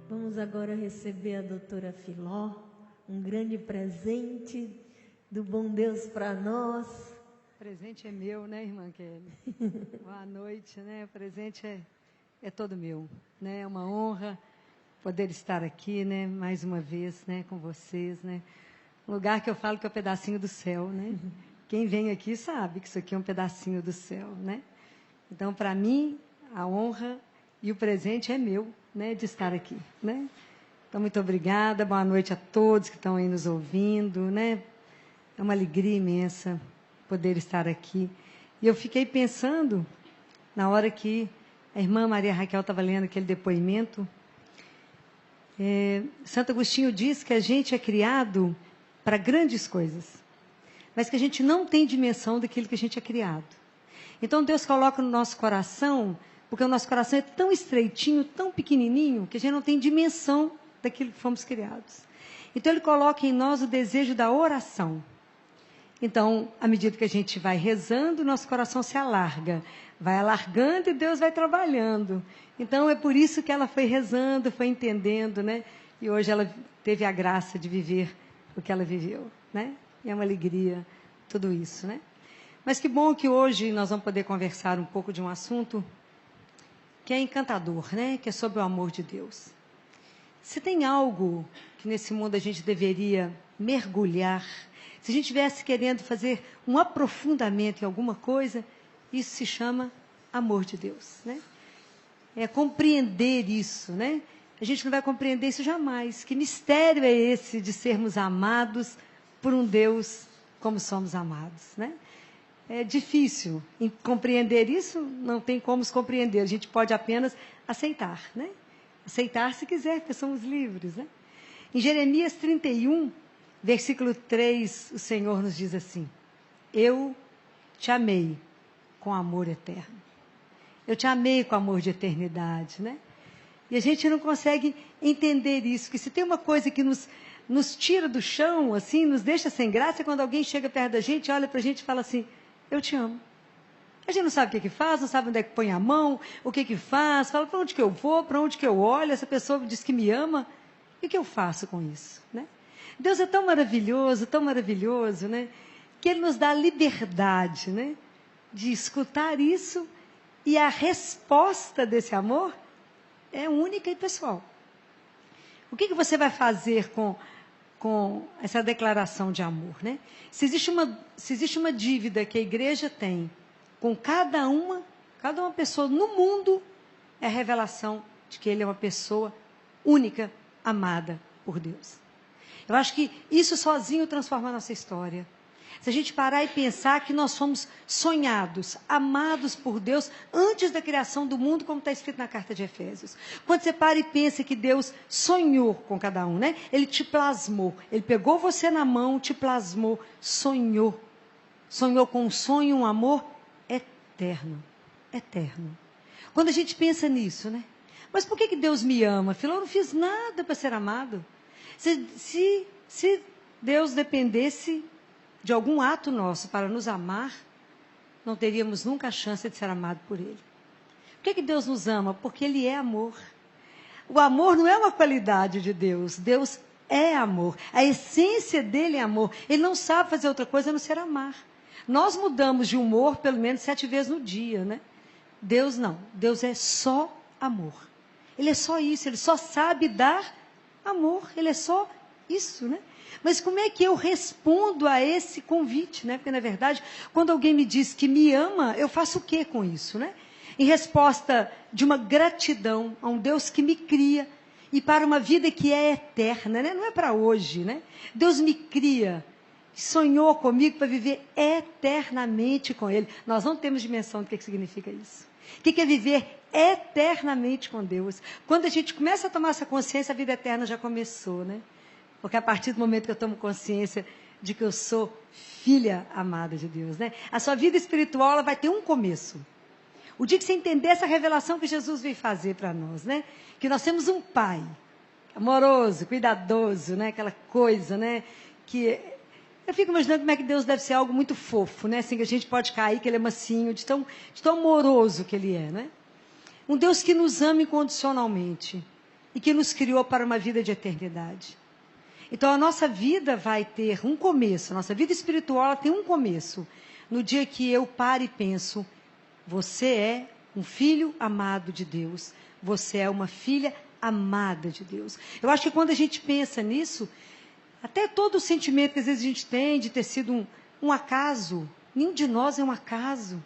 Vamos agora receber a doutora Filó, um grande presente do bom Deus para nós. O presente é meu, né, irmã Kelly? Boa noite, né? O presente é todo meu, né? É uma honra poder estar aqui, né? Mais uma vez, né? Com vocês, né? Um lugar que eu falo que é um pedacinho do céu, né? Quem vem aqui sabe que isso aqui é um pedacinho do céu, né? Então, para mim, a honra e o presente é meu, né? De estar aqui, né? Então, muito obrigada. Boa noite a todos que estão aí nos ouvindo, né? É uma alegria imensa poder estar aqui. E eu fiquei pensando, na hora que a irmã Maria Raquel estava lendo aquele depoimento, Santo Agostinho diz que a gente é criado para grandes coisas, mas que a gente não tem dimensão daquilo que a gente é criado. Então Deus coloca no nosso coração, porque o nosso coração é tão estreitinho, tão pequenininho, que a gente não tem dimensão daquilo que fomos criados. Então Ele coloca em nós o desejo da oração. Então, à medida que a gente vai rezando, nosso coração se alarga. Vai alargando e Deus vai trabalhando. Então, é por isso que ela foi rezando, foi entendendo, né? E hoje ela teve a graça de viver o que ela viveu, né? E é uma alegria tudo isso, né? Mas que bom que hoje nós vamos poder conversar um pouco de um assunto que é encantador, né? Que é sobre o amor de Deus. Se tem algo que nesse mundo a gente deveria mergulhar, se a gente estivesse querendo fazer um aprofundamento em alguma coisa, isso se chama amor de Deus, né? É compreender isso, né? A gente não vai compreender isso jamais. Que mistério é esse de sermos amados por um Deus como somos amados, né? É difícil compreender isso, não tem como se compreender. A gente pode apenas aceitar, né? Aceitar se quiser, porque somos livres, né? Em Jeremias 31, versículo 3, o Senhor nos diz assim: eu te amei com amor eterno. Eu te amei com amor de eternidade, né? E a gente não consegue entender isso, que se tem uma coisa que nos tira do chão, assim, nos deixa sem graça, é quando alguém chega perto da gente, olha para a gente e fala assim: eu te amo. A gente não sabe o que faz, não sabe onde é que põe a mão, o que faz, fala para onde que eu vou, para onde que eu olho, essa pessoa diz que me ama, o que eu faço com isso, né? Deus é tão maravilhoso, né? Que Ele nos dá a liberdade, né? De escutar isso, e a resposta desse amor é única e pessoal. O que você vai fazer com essa declaração de amor, né? Se existe uma dívida que a igreja tem com cada uma pessoa no mundo, é a revelação de que Ele é uma pessoa única, amada por Deus. Eu acho que isso sozinho transforma a nossa história. Se a gente parar e pensar que nós fomos sonhados, amados por Deus antes da criação do mundo, como está escrito na carta de Efésios. Quando você para e pensa que Deus sonhou com cada um, né? Ele te plasmou. Ele pegou você na mão, te plasmou, sonhou. Sonhou com um sonho, um amor eterno. Eterno. Quando a gente pensa nisso, né? Mas por que Deus me ama? Afinal, eu não fiz nada para ser amado. Se Deus dependesse de algum ato nosso para nos amar, não teríamos nunca a chance de ser amado por Ele. Por que Deus nos ama? Porque Ele é amor. O amor não é uma qualidade de Deus. Deus é amor. A essência dele é amor. Ele não sabe fazer outra coisa a não ser amar. Nós mudamos de humor pelo menos 7 vezes no dia, né? Deus não. Deus é só amor. Ele é só isso. Ele só sabe dar amor. Ele é só isso, né? Mas como é que eu respondo a esse convite, né? Porque, na verdade, quando alguém me diz que me ama, eu faço o quê com isso, né? Em resposta de uma gratidão a um Deus que me cria e para uma vida que é eterna, né? Não é para hoje, né? Deus me cria, sonhou comigo para viver eternamente com Ele. Nós não temos dimensão do que significa isso. O que é viver eternamente com Deus? Quando a gente começa a tomar essa consciência, a vida eterna já começou, né? Porque a partir do momento que eu tomo consciência de que eu sou filha amada de Deus, né? A sua vida espiritual ela vai ter um começo. O dia que você entender essa revelação que Jesus veio fazer para nós, né? Que nós temos um Pai amoroso, cuidadoso, né? Aquela coisa, né? Que eu fico imaginando como é que Deus deve ser algo muito fofo, né? Assim que a gente pode cair, que Ele é mansinho, de tão amoroso que Ele é, né? Um Deus que nos ama incondicionalmente. e que nos criou para uma vida de eternidade. Então a nossa vida vai ter um começo, a nossa vida espiritual ela tem um começo. No dia que eu paro e penso, você é um filho amado de Deus, você é uma filha amada de Deus. Eu acho que quando a gente pensa nisso, até todo o sentimento que às vezes a gente tem de ter sido um acaso, nenhum de nós é um acaso,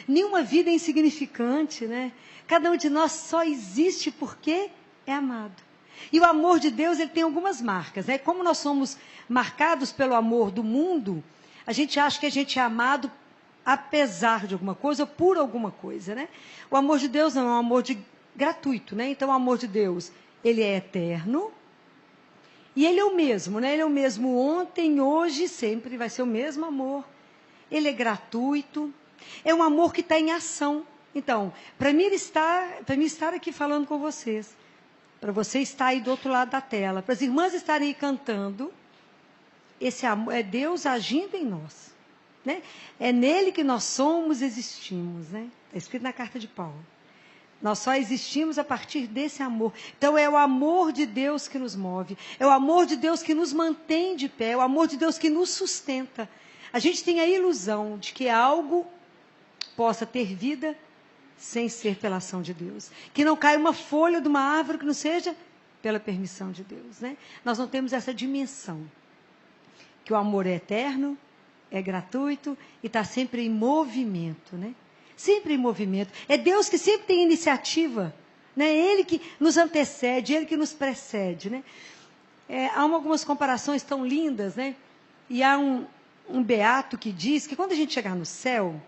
nenhuma vida é insignificante, né? Cada um de nós só existe porque é amado. E o amor de Deus, ele tem algumas marcas, né? Como nós somos marcados pelo amor do mundo, a gente acha que a gente é amado apesar de alguma coisa ou por alguma coisa, né? O amor de Deus não é um amor gratuito, né? Então o amor de Deus, ele é eterno e ele é o mesmo, né? Ele é o mesmo ontem, hoje e sempre, vai ser o mesmo amor. Ele é gratuito, é um amor que está em ação. Então, para mim estar aqui falando com vocês, para você estar aí do outro lado da tela, para as irmãs estarem aí cantando, esse amor é Deus agindo em nós, né? É nele que nós somos, existimos, né? Está escrito na carta de Paulo. Nós só existimos a partir desse amor. Então é o amor de Deus que nos move, é o amor de Deus que nos mantém de pé, é o amor de Deus que nos sustenta. A gente tem a ilusão de que algo possa ter vida sem ser pela ação de Deus. Que não caia uma folha de uma árvore que não seja pela permissão de Deus, né? Nós não temos essa dimensão. Que o amor é eterno, é gratuito e está sempre em movimento, né? Sempre em movimento. É Deus que sempre tem iniciativa, né? Ele que nos antecede, Ele que nos precede, né? Há algumas comparações tão lindas, né? E há um beato que diz que quando a gente chegar no céu,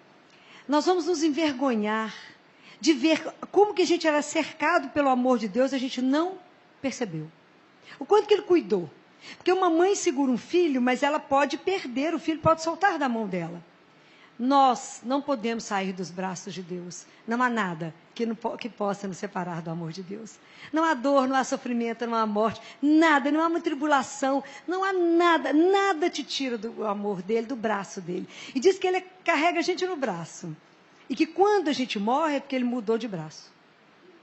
nós vamos nos envergonhar de ver como que a gente era cercado pelo amor de Deus, a gente não percebeu. O quanto que Ele cuidou. Porque uma mãe segura um filho, mas ela pode perder, o filho pode soltar da mão dela. Nós não podemos sair dos braços de Deus. Não há nada que possa nos separar do amor de Deus. Não há dor, não há sofrimento, não há morte, nada, não há uma tribulação, não há nada, nada te tira do amor dele, do braço dele. E diz que Ele carrega a gente no braço. E que quando a gente morre é porque Ele mudou de braço.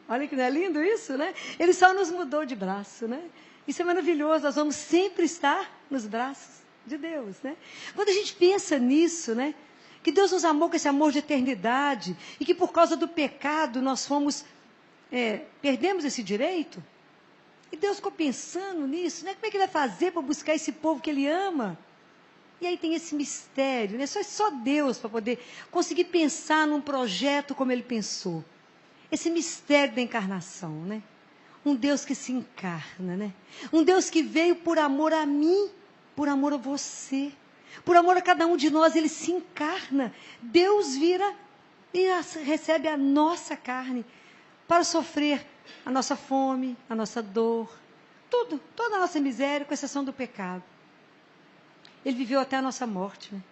Olha que não é lindo isso, né? Ele só nos mudou de braço, né? Isso é maravilhoso, nós vamos sempre estar nos braços de Deus, né? Quando a gente pensa nisso, né? Que Deus nos amou com esse amor de eternidade e que por causa do pecado nós perdemos esse direito. E Deus ficou pensando nisso, né? Como é que Ele vai fazer para buscar esse povo que Ele ama? E aí tem esse mistério, né? Só Deus para poder conseguir pensar num projeto como Ele pensou. Esse mistério da encarnação, né? Um Deus que se encarna, né? Um Deus que veio por amor a mim, por amor a você, por amor a cada um de nós, Ele se encarna. Deus vira e recebe a nossa carne para sofrer a nossa fome, a nossa dor, tudo, toda a nossa miséria, com exceção do pecado. Ele viveu até a nossa morte, né?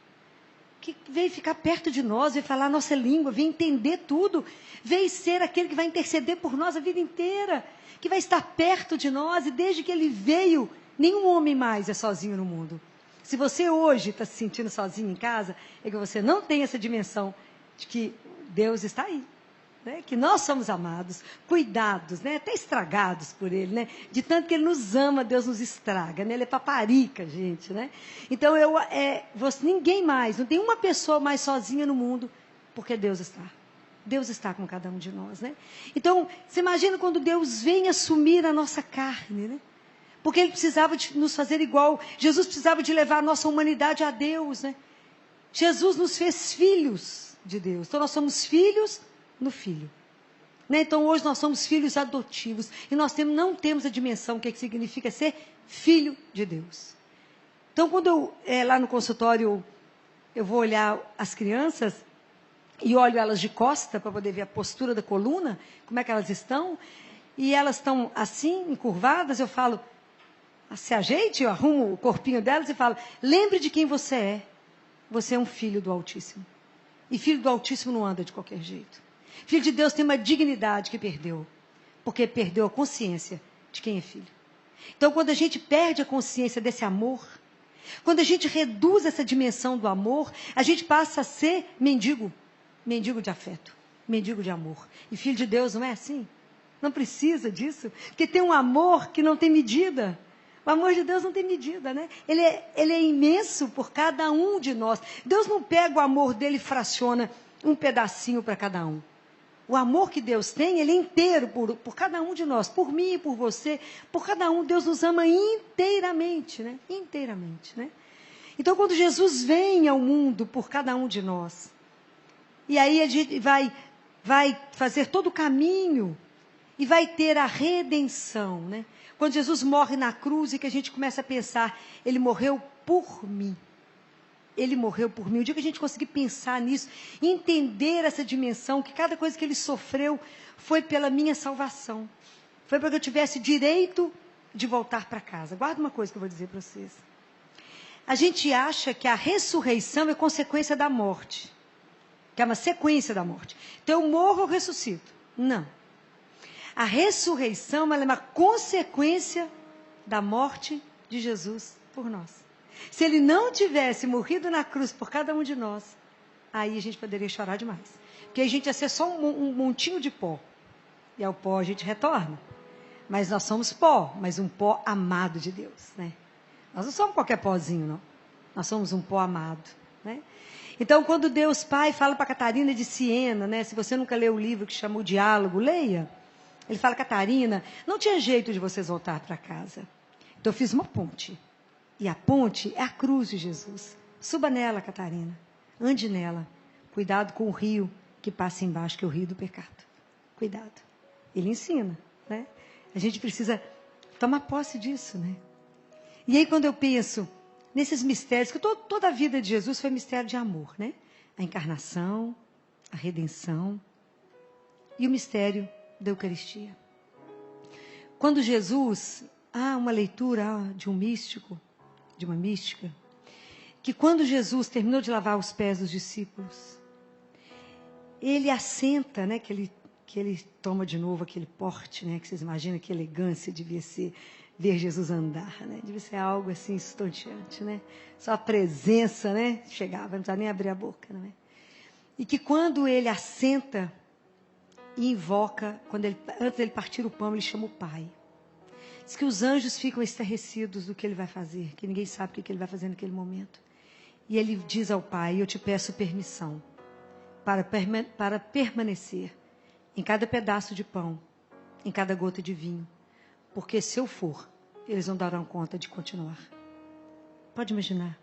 Que veio ficar perto de nós, veio falar a nossa língua, veio entender tudo, veio ser aquele que vai interceder por nós a vida inteira, que vai estar perto de nós, e desde que Ele veio, nenhum homem mais é sozinho no mundo. Se você hoje está se sentindo sozinho em casa, é que você não tem essa dimensão de que Deus está aí, né? Que nós somos amados, cuidados, né? Até estragados por Ele, né? De tanto que Ele nos ama, Deus nos estraga, né? Ele é paparica, gente, né? Então, ninguém mais, não tem uma pessoa mais sozinha no mundo, porque Deus está. Deus está com cada um de nós, né? Então, você imagina quando Deus vem assumir a nossa carne, né? Porque Ele precisava de nos fazer igual. Jesus precisava de levar a nossa humanidade a Deus, né? Jesus nos fez filhos de Deus. Então, nós somos filhos no Filho. Né? Então, hoje nós somos filhos adotivos. E nós não temos a dimensão que significa ser filho de Deus. Então, quando lá no consultório, eu vou olhar as crianças e olho elas de costa para poder ver a postura da coluna, como é que elas estão, e elas estão assim, encurvadas, eu falo, se ajeite, eu arrumo o corpinho delas e falo, lembre de quem você é. Você é um filho do Altíssimo. E filho do Altíssimo não anda de qualquer jeito. Filho de Deus tem uma dignidade que perdeu, porque perdeu a consciência de quem é filho. Então, quando a gente perde a consciência desse amor, quando a gente reduz essa dimensão do amor, a gente passa a ser mendigo de afeto, mendigo de amor. E filho de Deus não é assim? Não precisa disso, porque tem um amor que não tem medida. O amor de Deus não tem medida, né? Ele é imenso por cada um de nós. Deus não pega o amor dele e fraciona um pedacinho para cada um. O amor que Deus tem, ele é inteiro por cada um de nós, por mim e por você, por cada um. Deus nos ama inteiramente, né? Inteiramente, né? Então, quando Jesus vem ao mundo por cada um de nós, e aí a gente vai fazer todo o caminho e vai ter a redenção, né? Quando Jesus morre na cruz e que a gente começa a pensar, ele morreu por mim. Ele morreu por mim. O dia que a gente conseguir pensar nisso, entender essa dimensão, que cada coisa que ele sofreu foi pela minha salvação. Foi para que eu tivesse direito de voltar para casa. Guarda uma coisa que eu vou dizer para vocês. A gente acha que a ressurreição é consequência da morte. Que é uma sequência da morte. Então eu morro ou ressuscito. Não. A ressurreição ela é uma consequência da morte de Jesus por nós. Se ele não tivesse morrido na cruz por cada um de nós, aí a gente poderia chorar demais. Porque a gente ia ser só um montinho de pó. E ao pó a gente retorna. Mas nós somos pó, mas um pó amado de Deus, né? Nós não somos qualquer pozinho, não. Nós somos um pó amado, né? Então, quando Deus Pai fala para Catarina de Siena, né? Se você nunca leu o livro que chama O Diálogo, leia. Ele fala, Catarina, não tinha jeito de vocês voltar para casa. Então, eu fiz uma ponte. E a ponte é a cruz de Jesus. Suba nela, Catarina. Ande nela. Cuidado com o rio que passa embaixo, que é o rio do pecado. Cuidado. Ele ensina, né? A gente precisa tomar posse disso, né? E aí, quando eu penso nesses mistérios, que toda a vida de Jesus foi mistério de amor, né? A encarnação, a redenção e o mistério da Eucaristia. Quando Jesus, há uma leitura de um místico, de uma mística, que quando Jesus terminou de lavar os pés dos discípulos, ele assenta, né, que ele toma de novo aquele porte, né, que vocês imaginam que elegância devia ser ver Jesus andar, né, devia ser algo assim estonteante, né, só a presença, né, chegava, não precisava nem abrir a boca, não é? E que quando ele assenta e invoca, antes dele partir o pão, ele chama o Pai. Diz que os anjos ficam estarrecidos do que ele vai fazer, que ninguém sabe o que ele vai fazer naquele momento. E ele diz ao Pai, eu te peço permissão para permanecer em cada pedaço de pão, em cada gota de vinho. Porque se eu for, eles não darão conta de continuar. Pode imaginar?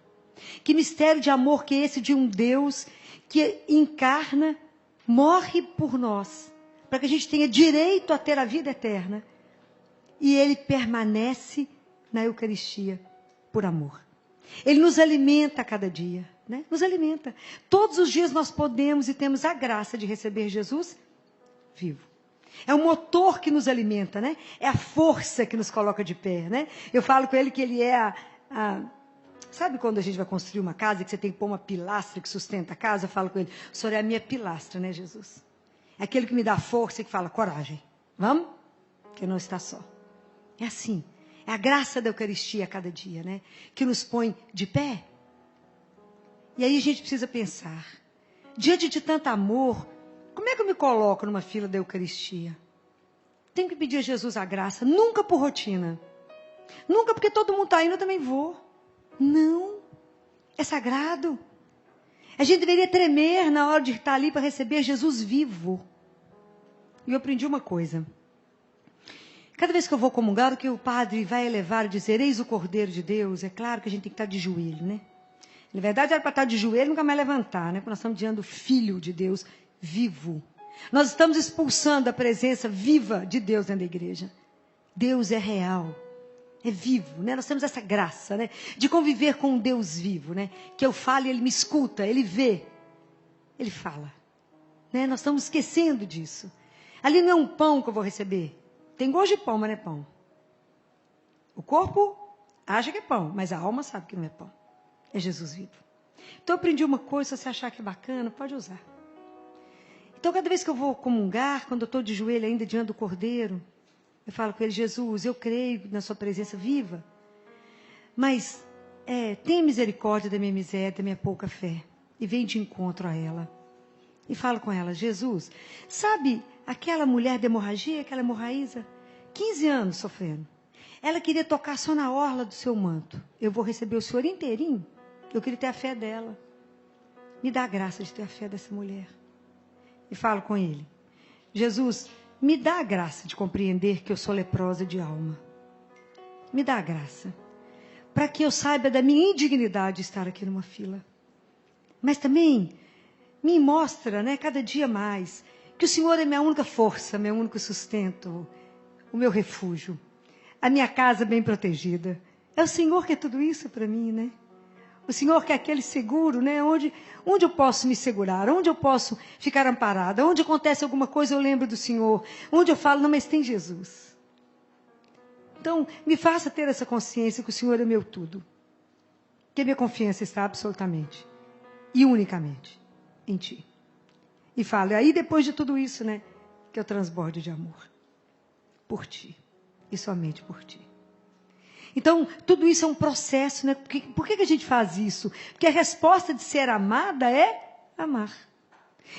Que mistério de amor que é esse de um Deus que encarna, morre por nós, para que a gente tenha direito a ter a vida eterna. E ele permanece na Eucaristia por amor. Ele nos alimenta a cada dia, né? Nos alimenta. Todos os dias nós podemos e temos a graça de receber Jesus vivo. É o motor que nos alimenta, né? É a força que nos coloca de pé, né? Eu falo com ele que ele é Sabe quando a gente vai construir uma casa e que você tem que pôr uma pilastra que sustenta a casa? Eu falo com ele, o Senhor é a minha pilastra, né, Jesus? É aquele que me dá força e que fala, coragem, vamos? Que não está só. É assim, é a graça da Eucaristia a cada dia, né? Que nos põe de pé. E aí a gente precisa pensar, diante de tanto amor, como é que eu me coloco numa fila da Eucaristia? Tenho que pedir a Jesus a graça, nunca por rotina. Nunca porque todo mundo está indo, eu também vou. Não, é sagrado. A gente deveria tremer na hora de estar ali para receber Jesus vivo. E eu aprendi uma coisa. Cada vez que eu vou comungar, o que o padre vai elevar e dizer, eis o Cordeiro de Deus, é claro que a gente tem que estar de joelho, né? Na verdade, era para estar de joelho e nunca mais levantar, né? Porque nós estamos diante do Filho de Deus vivo. Nós estamos expulsando a presença viva de Deus dentro da igreja. Deus é real, é vivo, né? Nós temos essa graça, né? De conviver com um Deus vivo, né? Que eu falo e Ele me escuta, Ele vê, Ele fala. Né? Nós estamos esquecendo disso. Ali não é um pão que eu vou receber. Tem gosto de pão, mas não é pão. O corpo acha que é pão, mas a alma sabe que não é pão. É Jesus vivo. Então eu aprendi uma coisa, se você achar que é bacana, pode usar. Então cada vez que eu vou comungar, quando eu estou de joelho ainda diante do Cordeiro, eu falo com ele, Jesus, eu creio na sua presença viva, mas tenha misericórdia da minha miséria, da minha pouca fé, e vem de encontro a ela. E falo com ela, Jesus, sabe aquela mulher de hemorragia, aquela hemorraísa, 15 anos sofrendo. Ela queria tocar só na orla do seu manto. Eu vou receber o Senhor inteirinho. Eu queria ter a fé dela. Me dá a graça de ter a fé dessa mulher. E falo com ele: Jesus, me dá a graça de compreender que eu sou leprosa de alma. Me dá a graça. Para que eu saiba da minha indignidade de estar aqui numa fila. Mas também me mostra, né, cada dia mais, que o Senhor é minha única força, meu único sustento, o meu refúgio, a minha casa bem protegida. É o Senhor que é tudo isso para mim, né? O Senhor que é aquele seguro, né? Onde eu posso me segurar, onde eu posso ficar amparada, onde acontece alguma coisa eu lembro do Senhor, onde eu falo, não, mas tem Jesus. Então, me faça ter essa consciência que o Senhor é meu tudo. Que a minha confiança está absolutamente e unicamente em Ti. E falo, aí depois de tudo isso, né, que eu transborde de amor. Por Ti. E somente por Ti. Então, tudo isso é um processo, né? Por que a gente faz isso? Porque a resposta de ser amada é amar.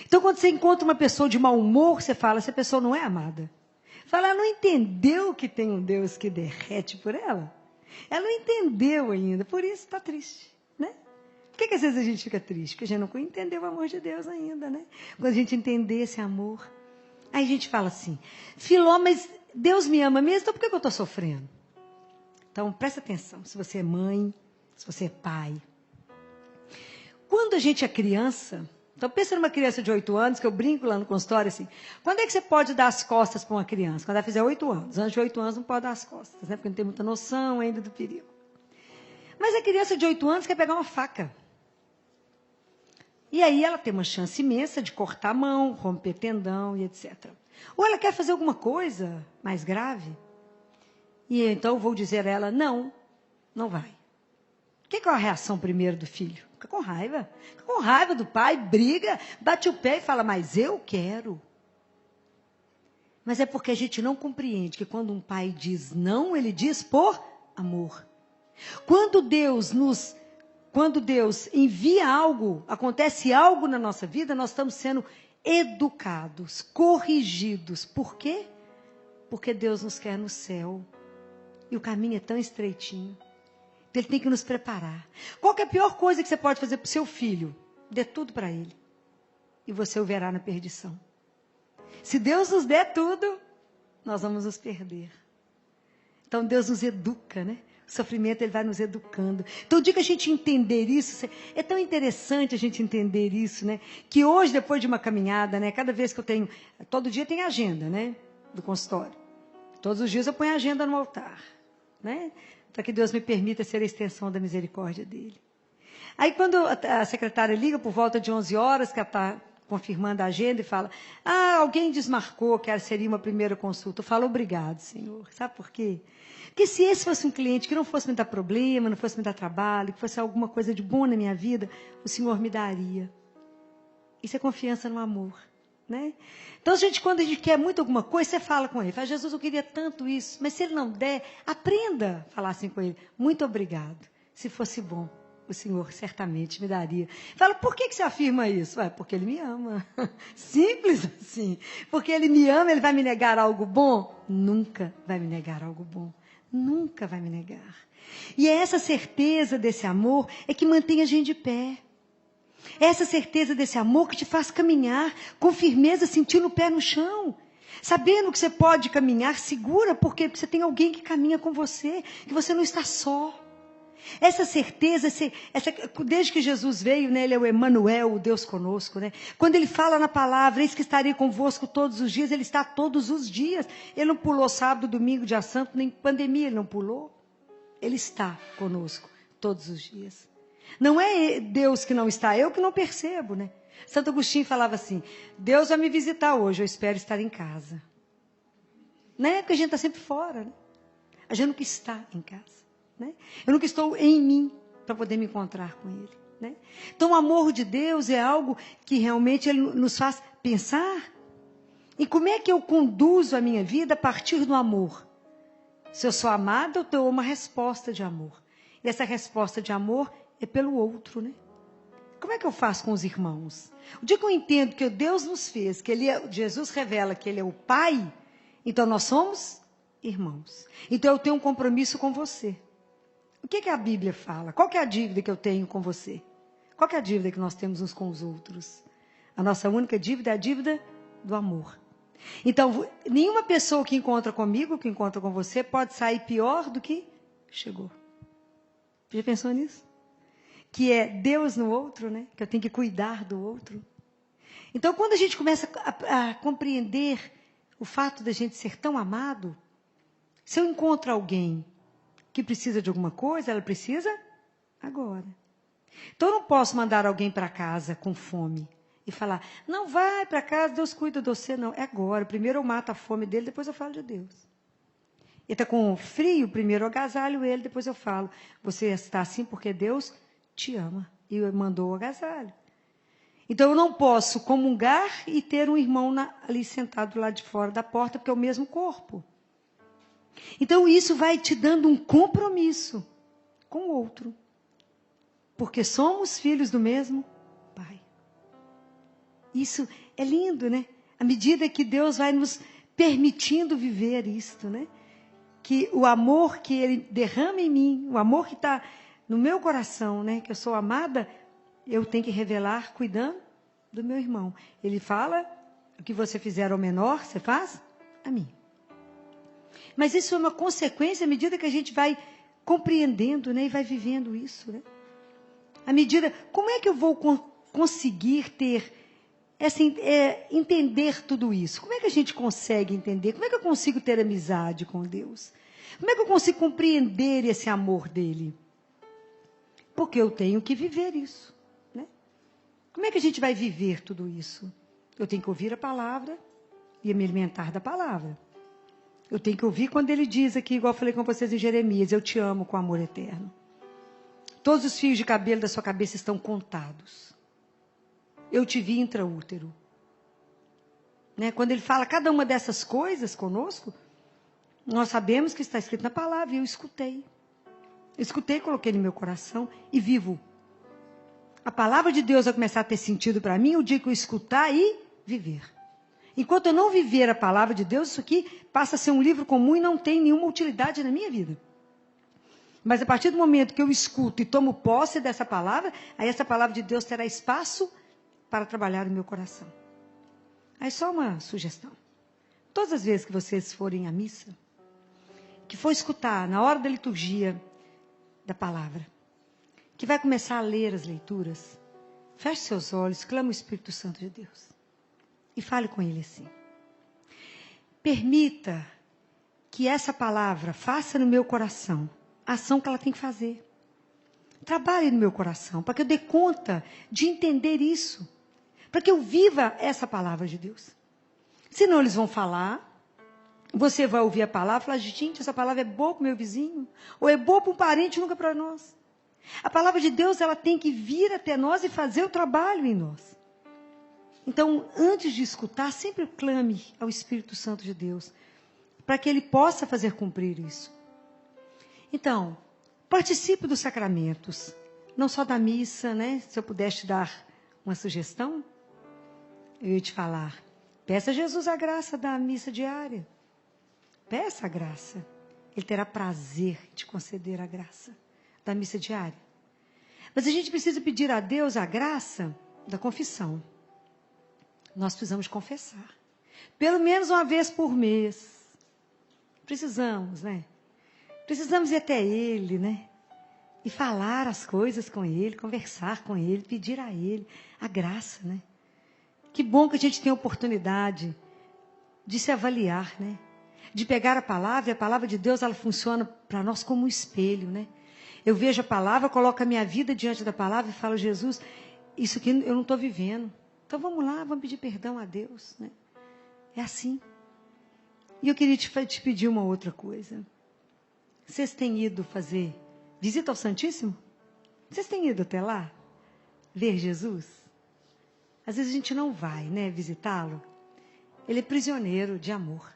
Então, quando você encontra uma pessoa de mau humor, você fala, essa pessoa não é amada. Fala, ela não entendeu que tem um Deus que derrete por ela. Ela não entendeu ainda, por isso está triste, né? Por que às vezes a gente fica triste? Porque a gente não entendeu o amor de Deus ainda, né? Quando a gente entender esse amor, aí a gente fala assim, Filó, mas Deus me ama mesmo, então por que eu estou sofrendo? Então, presta atenção, se você é mãe, se você é pai. Quando a gente é criança, então pensa numa criança de 8 anos, que eu brinco lá no consultório assim, quando é que você pode dar as costas para uma criança? Quando ela fizer 8 anos. Antes de 8 anos não pode dar as costas, né? Porque não tem muita noção ainda do perigo. Mas a criança de 8 anos quer pegar uma faca. E aí ela tem uma chance imensa de cortar a mão, romper tendão e etc. Ou ela quer fazer alguma coisa mais grave. E então eu vou dizer a ela, não, não vai. O que é a reação primeiro do filho? Fica com raiva. Fica com raiva do pai, briga, bate o pé e fala, mas eu quero. Mas é porque a gente não compreende que quando um pai diz não, ele diz por amor. Quando Deus envia algo, acontece algo na nossa vida, nós estamos sendo educados, corrigidos. Por quê? Porque Deus nos quer no céu. E o caminho é tão estreitinho. Então, Ele tem que nos preparar. Qual que é a pior coisa que você pode fazer para o seu filho? Dê tudo para ele. E você o verá na perdição. Se Deus nos der tudo, nós vamos nos perder. Então, Deus nos educa, né? O sofrimento, Ele vai nos educando. Então, o dia que a gente entender isso, é tão interessante a gente entender isso, né? Que hoje, depois de uma caminhada, né? Cada vez que eu tenho... Todo dia tem agenda, né? Do consultório. Todos os dias eu ponho a agenda no altar, né? Para que Deus me permita ser a extensão da misericórdia dEle. Aí, quando a secretária liga por volta de 11 horas, que ela está confirmando a agenda e fala, alguém desmarcou que seria uma primeira consulta. Eu falo, obrigado, Senhor. Sabe por quê? Porque se esse fosse um cliente que não fosse me dar problema, não fosse me dar trabalho, que fosse alguma coisa de bom na minha vida, o Senhor me daria. Isso é confiança no amor, né? Então, quando a gente quer muito alguma coisa, você fala com ele. Fala, Jesus, eu queria tanto isso. Mas se ele não der, aprenda a falar assim com ele. Muito obrigado. Se fosse bom, o Senhor certamente me daria. Fala, por que você afirma isso? Porque Ele me ama. Simples assim. Porque Ele me ama, Ele vai me negar algo bom? Nunca vai me negar algo bom. Nunca vai me negar. E é essa certeza desse amor é que mantém a gente de pé. É essa certeza desse amor que te faz caminhar com firmeza, sentindo o pé no chão. Sabendo que você pode caminhar segura, porque você tem alguém que caminha com você, que você não está só. Essa certeza, desde que Jesus veio, né, Ele é o Emanuel, o Deus conosco. Né? Quando Ele fala na palavra, eis que estarei convosco todos os dias, Ele está todos os dias. Ele não pulou sábado, domingo, dia santo, nem pandemia Ele não pulou. Ele está conosco todos os dias. Não é Deus que não está, eu que não percebo, né? Santo Agostinho falava assim, Deus vai me visitar hoje, eu espero estar em casa. Né? Porque a gente está sempre fora, né? A gente nunca está em casa. Né? Eu nunca estou em mim para poder me encontrar com Ele. Né? Então, o amor de Deus é algo que realmente Ele nos faz pensar. E como é que eu conduzo a minha vida a partir do amor? Se eu sou amada, eu dou uma resposta de amor. E essa resposta de amor é pelo outro, né? como é que eu faço com os irmãos? O dia que eu entendo que Deus nos fez, que Jesus revela que Ele é o Pai, então nós somos irmãos. Então eu tenho um compromisso com você. O que a Bíblia fala? Qual que é a dívida que eu tenho com você? Qual que é a dívida que nós temos uns com os outros? A nossa única dívida é a dívida do amor. Então, nenhuma pessoa que encontra comigo, que encontra com você, pode sair pior do que chegou. Já pensou nisso? Que é Deus no outro, né? Que eu tenho que cuidar do outro. Então, quando a gente começa a compreender o fato da gente ser tão amado, se eu encontro alguém que precisa de alguma coisa, ela precisa agora. Então, eu não posso mandar alguém para casa com fome e falar, não vai para casa, Deus cuida de você. Não, é agora. Primeiro eu mato a fome dele, depois eu falo de Deus. Ele está com frio, primeiro eu agasalho ele, depois eu falo, você está assim porque Deus te ama e mandou o agasalho. Então, eu não posso comungar e ter um irmão ali sentado lá de fora da porta, porque é o mesmo corpo. Então, isso vai te dando um compromisso com o outro. Porque somos filhos do mesmo Pai. Isso é lindo, né? À medida que Deus vai nos permitindo viver isto, né? Que o amor que Ele derrama em mim, o amor que está no meu coração, né? Que eu sou amada, eu tenho que revelar cuidando do meu irmão. Ele fala, o que você fizer ao menor, você faz a mim. Mas isso é uma consequência à medida que a gente vai compreendendo, né? E vai vivendo isso, né? À medida, como é que eu vou conseguir ter, entender tudo isso? Como é que a gente consegue entender? Como é que eu consigo ter amizade com Deus? Como é que eu consigo compreender esse amor dele? Porque eu tenho que viver isso, né? Como é que a gente vai viver tudo isso? Eu tenho que ouvir a palavra e me alimentar da palavra. Eu tenho que ouvir quando ele diz aqui, igual eu falei com vocês em Jeremias, eu te amo com amor eterno. Todos os fios de cabelo da sua cabeça estão contados. Eu te vi intraútero. Né? Quando ele fala cada uma dessas coisas conosco, nós sabemos que está escrito na palavra e eu escutei. Escutei, coloquei no meu coração e vivo. A palavra de Deus vai começar a ter sentido para mim o dia que eu escutar e viver. Enquanto eu não viver a palavra de Deus, isso aqui passa a ser um livro comum e não tem nenhuma utilidade na minha vida. Mas a partir do momento que eu escuto e tomo posse dessa palavra, aí essa palavra de Deus terá espaço para trabalhar no meu coração. Aí só uma sugestão. Todas as vezes que vocês forem à missa, que for escutar na hora da liturgia da palavra, que vai começar a ler as leituras, feche seus olhos, clama o Espírito Santo de Deus e fale com ele assim. Permita que essa palavra faça no meu coração a ação que ela tem que fazer. Trabalhe no meu coração, para que eu dê conta de entender isso. Para que eu viva essa palavra de Deus. Senão eles vão falar, você vai ouvir a palavra e falar, gente, essa palavra é boa para o meu vizinho, ou é boa para um parente, nunca para nós. A palavra de Deus, ela tem que vir até nós e fazer o trabalho em nós. Então, antes de escutar, sempre clame ao Espírito Santo de Deus, para que ele possa fazer cumprir isso. Então, participe dos sacramentos, não só da missa, né? Se eu pudesse te dar uma sugestão, eu ia te falar, peça a Jesus a graça da missa diária. Peça a graça. Ele terá prazer em te conceder a graça da missa diária. Mas a gente precisa pedir a Deus a graça da confissão. Nós precisamos confessar. Pelo menos uma vez por mês. Precisamos, né? Precisamos ir até Ele, né? E falar as coisas com Ele, conversar com Ele, pedir a Ele a graça, né? Que bom que a gente tem a oportunidade de se avaliar, né? De pegar a palavra, e a palavra de Deus, ela funciona para nós como um espelho, né? Eu vejo a palavra, coloco a minha vida diante da palavra e falo, Jesus, isso aqui eu não estou vivendo. Então vamos lá, vamos pedir perdão a Deus, né? É assim. E eu queria te pedir uma outra coisa. Vocês têm ido fazer visita ao Santíssimo? Vocês têm ido até lá? Ver Jesus? Às vezes a gente não vai, né, visitá-lo. Ele é prisioneiro de amor.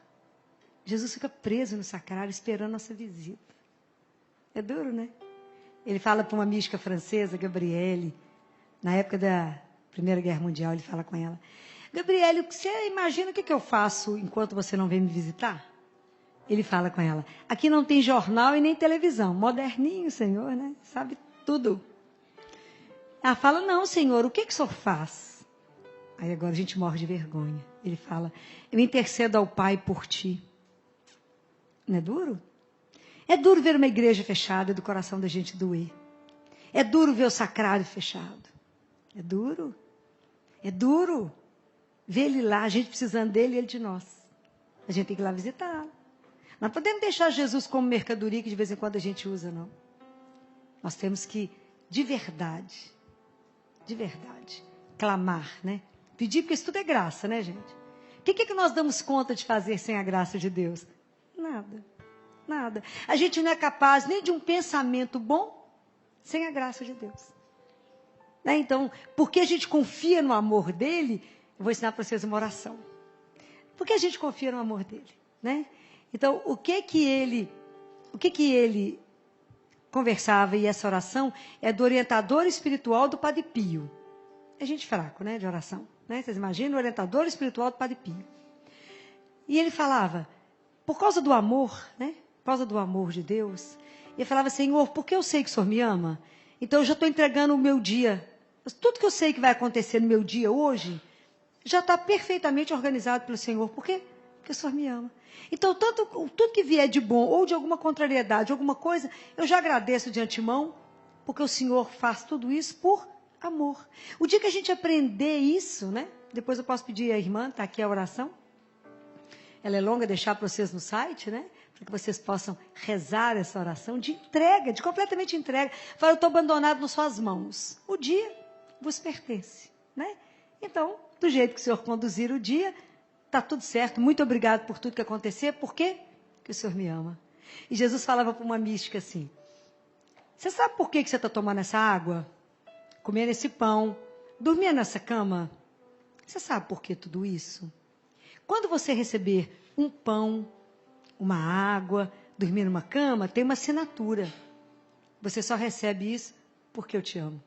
Jesus fica preso no sacrário esperando nossa visita. É duro, né? Ele fala para uma mística francesa, Gabriele, Na época da Primeira Guerra Mundial, ele fala com ela: Gabriele, você imagina o que eu faço enquanto você não vem me visitar? Ele fala com ela: aqui não tem jornal e nem televisão. Moderninho, senhor, né? Sabe tudo. Ela fala: não, senhor, o que o senhor faz? Aí agora a gente morre de vergonha. Ele fala: eu intercedo ao Pai por ti. Não é duro? É duro ver uma igreja fechada e do coração da gente doer. É duro ver o sacrário fechado. É duro. É duro. Ver ele lá, a gente precisando dele e ele de nós. A gente tem que ir lá visitá-lo. Não podemos deixar Jesus como mercadoria que de vez em quando a gente usa, não. Nós temos que, de verdade, clamar, né? Pedir, porque isso tudo é graça, né, gente? O que nós damos conta de fazer sem a graça de Deus? Nada. Nada. A gente não é capaz nem de um pensamento bom sem a graça de Deus. Né? Então, porque a gente confia no amor dele, eu vou ensinar para vocês uma oração. Porque a gente confia no amor dele, né? Então, o que ele conversava, e essa oração é do orientador espiritual do Padre Pio. É gente fraco, né, de oração. Né? Vocês imaginam o orientador espiritual do Padre Pio. E ele falava, por causa do amor, né? Por causa do amor de Deus, ele falava: Senhor, porque eu sei que o Senhor me ama, então eu já estou entregando o meu dia. Tudo que eu sei que vai acontecer no meu dia hoje, já está perfeitamente organizado pelo Senhor. Por quê? Porque o Senhor me ama. Então, tudo que vier de bom, ou de alguma contrariedade, alguma coisa, eu já agradeço de antemão, porque o Senhor faz tudo isso por amor. O dia que a gente aprender isso, né? Depois eu posso pedir à irmã, está aqui a oração. Ela é longa, deixar para vocês no site, né? Para que vocês possam rezar essa oração de entrega, de completamente entrega. Fala: eu estou abandonado nas suas mãos. O dia vos pertence, né? Então, do jeito que o Senhor conduzir o dia, está tudo certo. Muito obrigado por tudo que acontecer. Por quê? Porque o Senhor me ama. E Jesus falava para uma mística assim: você sabe por que você está tomando essa água? Comendo esse pão? Dormindo nessa cama? Você sabe por que tudo isso? Quando você receber um pão, uma água, dormir numa cama, tem uma assinatura. Você só recebe isso porque eu te amo.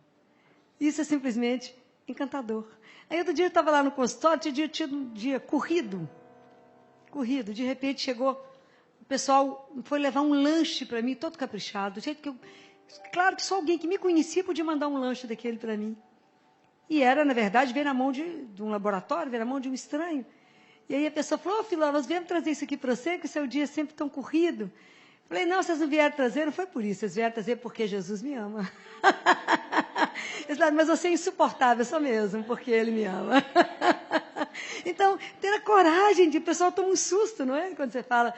Isso é simplesmente encantador. Aí outro dia eu estava lá no consultório, tinha tido um dia corrido. De repente chegou, o pessoal foi levar um lanche para mim, todo caprichado. Do jeito que claro que só alguém que me conhecia podia mandar um lanche daquele para mim. E era, na verdade, veio na mão de um laboratório, veio na mão de um estranho. E aí a pessoa falou: ô, Filó, nós viemos trazer isso aqui para você, que o seu dia é sempre tão corrido. Falei: não, vocês não vieram trazer, não foi por isso, vocês vieram trazer porque Jesus me ama. Eles falaram: mas você é insuportável, só mesmo, porque Ele me ama. Então, ter a coragem de, o pessoal toma um susto, não é? Quando você fala,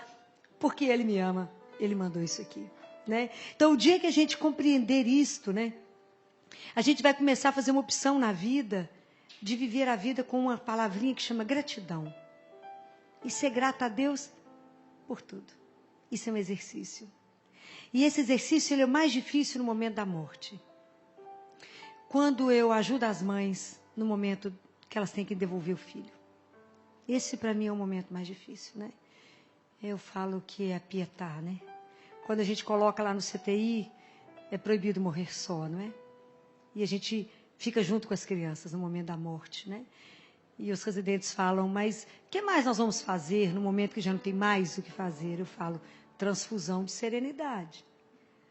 porque Ele me ama, Ele mandou isso aqui. Né? Então, o dia que a gente compreender isto, né, a gente vai começar a fazer uma opção na vida, de viver a vida com uma palavrinha que chama gratidão. E ser grata a Deus por tudo. Isso é um exercício. E esse exercício ele é o mais difícil no momento da morte. Quando eu ajudo as mães no momento que elas têm que devolver o filho. Esse para mim é o momento mais difícil, né? Eu falo que é apietar, né? Quando a gente coloca lá no CTI, é proibido morrer só, não é? E a gente fica junto com as crianças no momento da morte, né? E os residentes falam: mas o que mais nós vamos fazer no momento que já não tem mais o que fazer? Eu falo: transfusão de serenidade.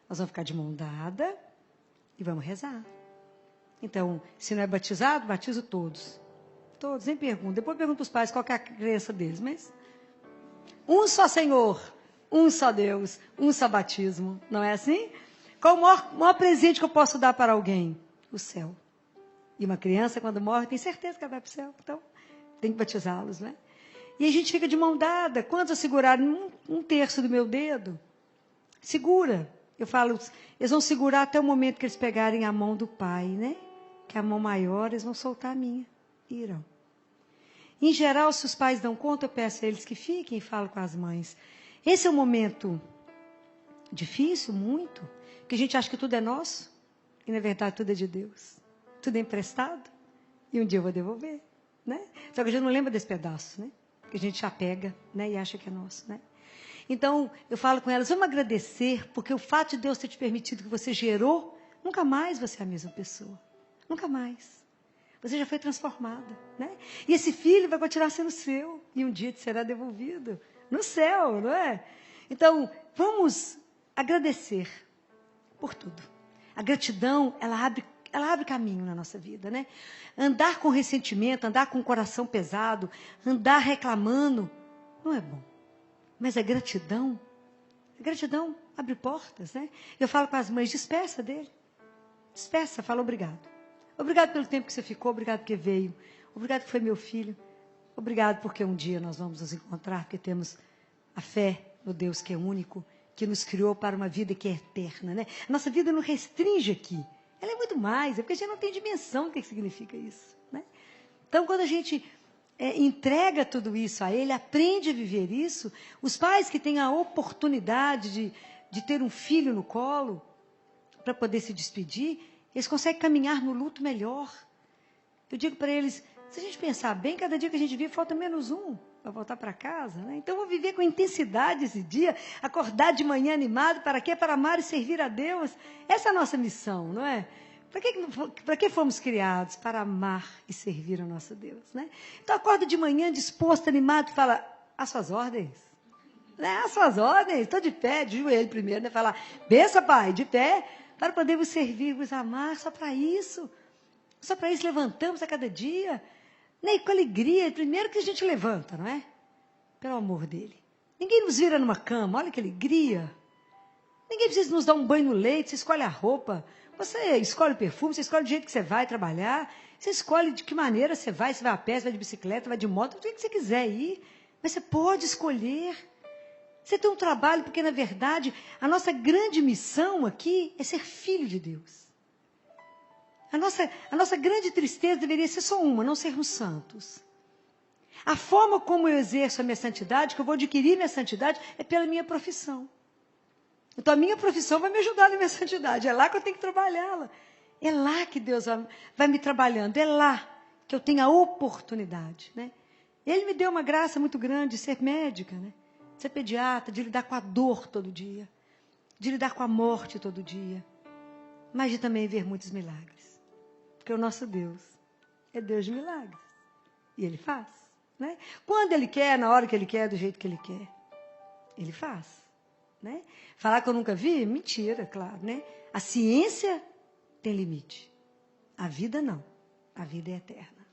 Nós vamos ficar de mão dada e vamos rezar. Então, se não é batizado, batizo todos. Todos, nem pergunto. Depois pergunto para os pais qual que é a crença deles. Mas um só Senhor, um só Deus, um só batismo. Não é assim? Qual o maior presente que eu posso dar para alguém? O céu. E uma criança, quando morre, tem certeza que ela vai para o céu. Então, tem que batizá-los, né? E a gente fica de mão dada. Quantos seguraram um terço do meu dedo? Segura. Eu falo, eles vão segurar até o momento que eles pegarem a mão do Pai, né? Que é a mão maior, eles vão soltar a minha. Irão. Em geral, se os pais dão conta, eu peço a eles que fiquem e falo com as mães. Esse é um momento difícil, muito, que a gente acha que tudo é nosso, e na verdade tudo é de Deus. Tudo é emprestado, e um dia eu vou devolver, né? Só que a gente não lembra desse pedaço, né? Que a gente já pega, né? E acha que é nosso, né? Então, eu falo com elas: vamos agradecer, porque o fato de Deus ter te permitido que você gerou, nunca mais você é a mesma pessoa. Nunca mais. Você já foi transformada, né? E esse filho vai continuar sendo seu. E um dia te será devolvido no céu, não é? Então, vamos agradecer por tudo. A gratidão, ela abre caminho na nossa vida, né? Andar com ressentimento, andar com o coração pesado, andar reclamando, não é bom. Mas a gratidão abre portas, né? Eu falo com as mães, despeça dele. Despeça, fala obrigado. Obrigado pelo tempo que você ficou, obrigado porque veio. Obrigado que foi meu filho. Obrigado porque um dia nós vamos nos encontrar, porque temos a fé no Deus que é único, que nos criou para uma vida que é eterna, né? A nossa vida não restringe aqui. Ela é muito mais, é porque a gente não tem dimensão do que significa isso, né? Então, quando a gente entrega tudo isso a Ele, aprende a viver isso, os pais que têm a oportunidade de ter um filho no colo, para poder se despedir, eles conseguem caminhar no luto melhor. Eu digo para eles, se a gente pensar bem, cada dia que a gente vive, falta menos um para voltar para casa, né? Então, eu vou viver com intensidade esse dia, acordar de manhã animado, para quê? Para amar e servir a Deus. Essa é a nossa missão, não é? Para que fomos criados? Para amar e servir ao nosso Deus, né? Então, acorda de manhã disposto, animado, e fala, às suas ordens. Né? Às suas ordens, estou de pé, de joelho primeiro, né? Falar, bença, Pai, de pé, para podermos servir, vos amar, só para isso. Só para isso levantamos a cada dia, né? E com alegria, primeiro que a gente levanta, não é? Pelo amor dele. Ninguém nos vira numa cama, olha que alegria. Ninguém precisa nos dar um banho no leite, você escolhe a roupa, você escolhe o perfume, você escolhe do jeito que você vai trabalhar, você escolhe de que maneira você vai a pé, você vai de bicicleta, vai de moto, do que você quiser ir, mas você pode escolher. Você tem um trabalho, porque na verdade a nossa grande missão aqui é ser filho de Deus. A nossa grande tristeza deveria ser só uma, não sermos santos. A forma como eu exerço a minha santidade, que eu vou adquirir minha santidade, é pela minha profissão. Então, a minha profissão vai me ajudar na minha santidade. É lá que eu tenho que trabalhá-la. É lá que Deus vai me trabalhando. É lá que eu tenho a oportunidade, né? Ele me deu uma graça muito grande de ser médica, né? De ser pediatra, de lidar com a dor todo dia. De lidar com a morte todo dia. Mas de também ver muitos milagres. Porque o nosso Deus é Deus de milagres. E Ele faz, né? Quando Ele quer, na hora que Ele quer, do jeito que Ele quer. Ele faz. Né? Falar que eu nunca vi? Mentira, claro. Né? A ciência tem limite. A vida não. A vida é eterna.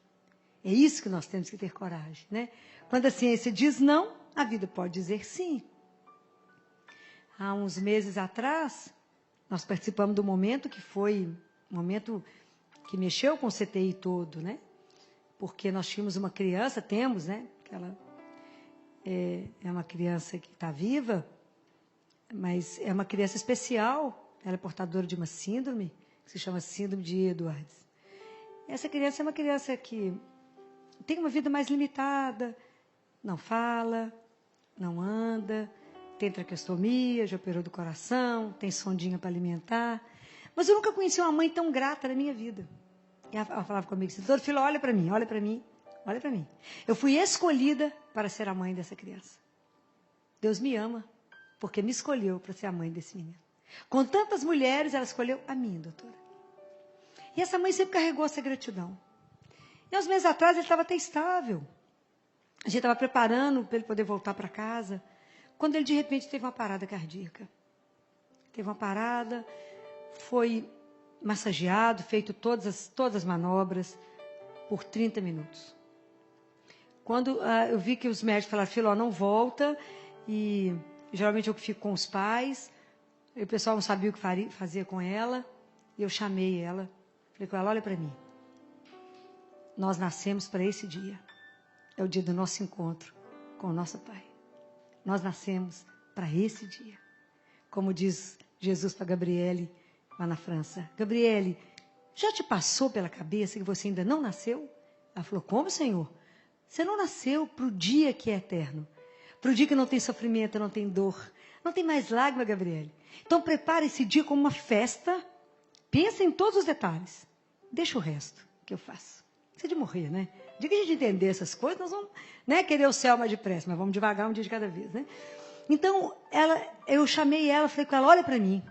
É isso que nós temos que ter coragem. Né? Quando a ciência diz não, a vida pode dizer sim. Há uns meses atrás, nós participamos do momento que foi um momento que mexeu com o CTI todo, né? Porque nós tínhamos uma criança, temos, né? Ela é uma criança que está viva, mas é uma criança especial, ela é portadora de uma síndrome, que se chama síndrome de Edwards. Essa criança é uma criança que tem uma vida mais limitada, não fala, não anda, tem traqueostomia, já operou do coração, tem sondinha para alimentar. Mas eu nunca conheci uma mãe tão grata na minha vida. E ela falava comigo assim, doutor Filó, olha para mim, olha para mim, olha para mim. Eu fui escolhida para ser a mãe dessa criança. Deus me ama. Porque me escolheu para ser a mãe desse menino. Com tantas mulheres, ela escolheu a mim, doutora. E essa mãe sempre carregou essa gratidão. E uns meses atrás, ele estava até estável. A gente estava preparando para ele poder voltar para casa. Quando ele, de repente, teve uma parada cardíaca. Teve uma parada, foi massageado, feito todas as manobras, por 30 minutos. Quando eu vi que os médicos falaram, Filó, não volta, e... Geralmente eu fico com os pais, e o pessoal não sabia o que fazia com ela, e eu chamei ela, falei com ela, olha para mim, nós nascemos para esse dia, é o dia do nosso encontro com o nosso Pai. Nós nascemos para esse dia. Como diz Jesus para Gabriele, lá na França, Gabriele, já te passou pela cabeça que você ainda não nasceu? Ela falou, como, Senhor? Você não nasceu para o dia que é eterno. Para o dia que não tem sofrimento, não tem dor, não tem mais lágrima, Gabriele. Então, prepare esse dia como uma festa, pensa em todos os detalhes. Deixa o resto que eu faço. Isso é de morrer, né? O dia que a gente entender essas coisas, nós vamos, né, querer o céu mais depressa, mas vamos devagar, um dia de cada vez, né? Então, eu chamei ela, falei com ela, olha para mim.